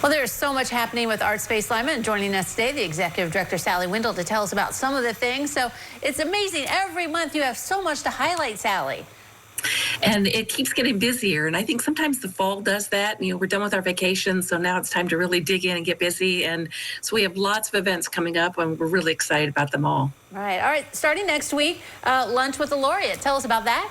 Well, there's so much happening with ArtSpace Lima, and joining us today, the Executive Director, Sally Windle, to tell us about some of the things. So it's amazing. Every month you have so much to highlight, Sally. And it keeps getting busier. And I think sometimes the fall does that. You know, we're done with our vacation, so now it's time to really dig in and get busy. And so we have lots of events coming up, and we're really excited about them all. Right. All right. Starting next week, lunch with the laureate. Tell us about that.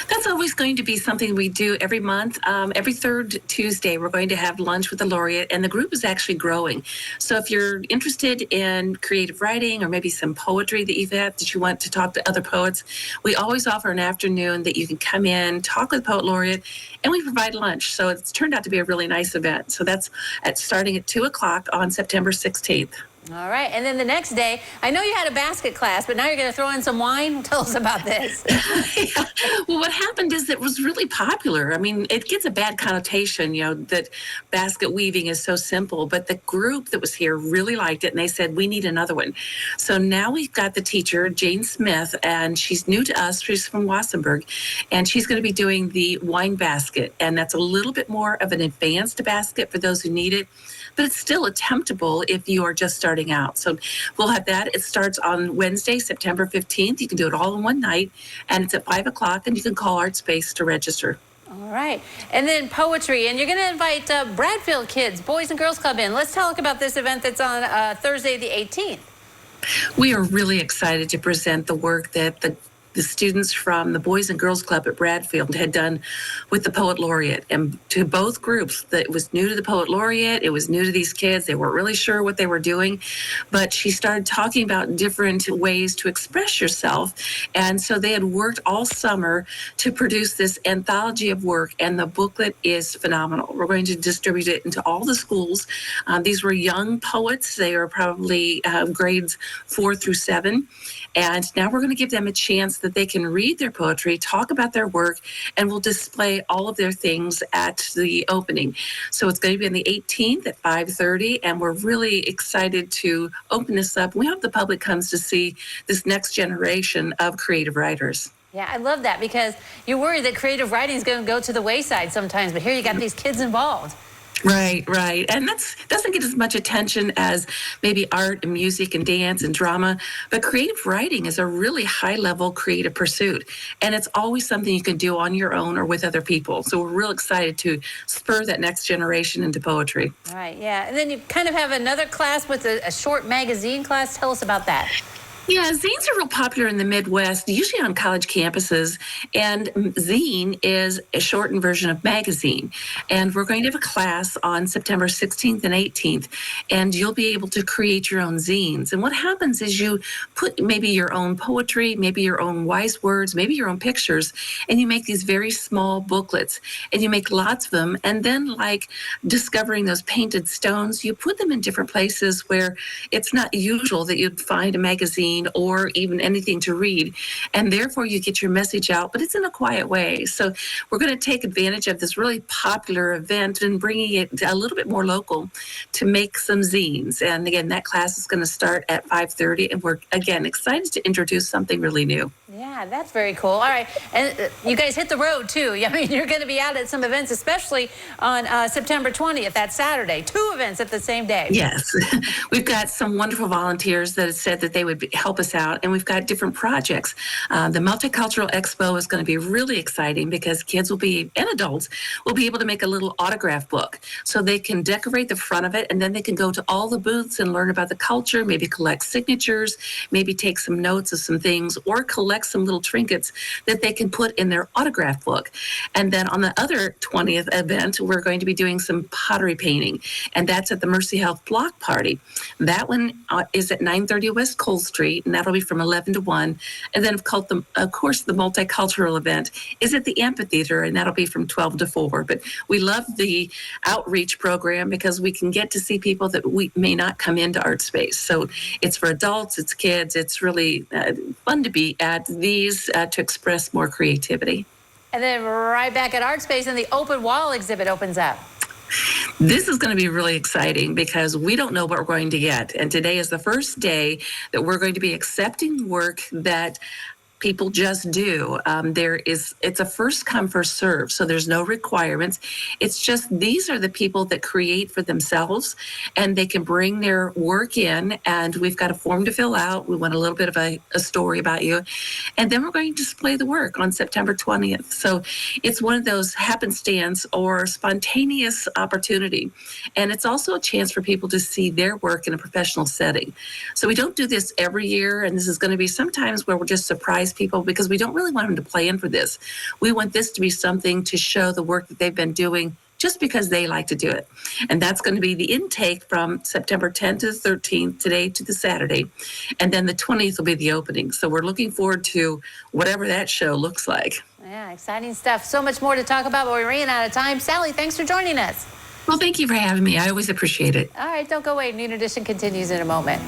That's always going to be something we do every month. Every third Tuesday, we're going to have lunch with the laureate, and the group is actually growing. So if you're interested in creative writing or maybe some poetry that you've had that you want to talk to other poets, we always offer an afternoon that you can come in, talk with the poet laureate, and we provide lunch. So it's turned out to be a really nice event. So that's starting at 2 o'clock on September 16th. All right. And then the next day, I know you had a basket class, but now you're going to throw in some wine. Tell us about this. Yeah. Well, what happened is it was really popular. I mean, it gets a bad connotation, you know, that basket weaving is so simple, but the group that was here really liked it, and they said, we need another one. So now we've got the teacher, Jane Smith, and she's new to us. She's from Wassenberg, and she's going to be doing the wine basket, and that's a little bit more of an advanced basket for those who need it, but it's still attemptable if you are just starting out. So we'll have that. It starts on Wednesday, September 15th. You can do it all in one night, and it's at 5 o'clock, and you can call ArtSpace to register. All right. And then poetry, and you're going to invite Bradfield kids, Boys and Girls Club in. Let's talk about this event that's on Thursday the 18th. We are really excited to present the work that the students from the Boys and Girls Club at Bradfield had done with the Poet Laureate. And to both groups, that was new to the Poet Laureate, it was new to these kids. They weren't really sure what they were doing, but she started talking about different ways to express yourself. And so they had worked all summer to produce this anthology of work, and the booklet is phenomenal. We're going to distribute it into all the schools. These were young poets. They are probably grades 4 through 7. And now we're going to give them a chance that they can read their poetry, talk about their work, and we'll display all of their things at the opening. So it's going to be on the 18th at 5:30, and we're really excited to open this up. We hope the public comes to see this next generation of creative writers. Yeah, I love that, because you worry that creative writing is going to go to the wayside sometimes, but here you got these kids involved. Right. And that doesn't get as much attention as maybe art and music and dance and drama. But creative writing is a really high-level creative pursuit. And it's always something you can do on your own or with other people. So we're real excited to spur that next generation into poetry. All right, yeah. And then you kind of have another class with a short magazine class. Tell us about that. Yeah, zines are real popular in the Midwest, usually on college campuses, and zine is a shortened version of magazine. And we're going to have a class on September 16th and 18th, and you'll be able to create your own zines. And what happens is you put maybe your own poetry, maybe your own wise words, maybe your own pictures, and you make these very small booklets, and you make lots of them. And then, like discovering those painted stones, you put them in different places where it's not usual that you'd find a magazine or even anything to read, and therefore you get your message out, but it's in a quiet way. So we're going to take advantage of this really popular event and bringing it a little bit more local to make some zines. And again, that class is going to start at 5:30, and we're again excited to introduce something really new. Yeah, that's very cool. All right, and you guys hit the road too. I mean, you're going to be out at some events, especially on September 20th, that Saturday. 2 events at the same day. Yes, we've got some wonderful volunteers that have said that they would help us out, and we've got different projects. The Multicultural Expo is going to be really exciting because kids will be, and adults, will be able to make a little autograph book. So they can decorate the front of it, and then they can go to all the booths and learn about the culture, maybe collect signatures, maybe take some notes of some things, or collect some little trinkets that they can put in their autograph book. And then on the other 20th event, we're going to be doing some pottery painting, and that's at the Mercy Health Block Party. That one is at 930 West Cole Street, and that'll be from 11 to 1. And then, of course, the multicultural event is at the amphitheater, and that'll be from 12 to 4. But we love the outreach program because we can get to see people that we may not come into ArtSpace. So it's for adults, it's kids, it's really fun to be at these to express more creativity. And then right back at ArtSpace, and the open wall exhibit opens up. This is going to be really exciting because we don't know what we're going to get. And today is the first day that we're going to be accepting work that people just do. It's a first come, first serve. So there's no requirements. It's just these are the people that create for themselves, and they can bring their work in, and we've got a form to fill out. We want a little bit of a story about you. And then we're going to display the work on September 20th. So it's one of those happenstance or spontaneous opportunity. And it's also a chance for people to see their work in a professional setting. So we don't do this every year, and this is going to be sometimes where we'll just surprise people because we don't really want them to plan for this. We want this to be something to show the work that they've been doing just because they like to do it. And that's going to be the intake from September 10th to the 13th, today to the Saturday. And then the 20th will be the opening. So we're looking forward to whatever that show looks like. Yeah, exciting stuff. So much more to talk about, but we ran out of time. Sally, thanks for joining us. Well, thank you for having me. I always appreciate it. All right, don't go away. Noon Edition continues in a moment.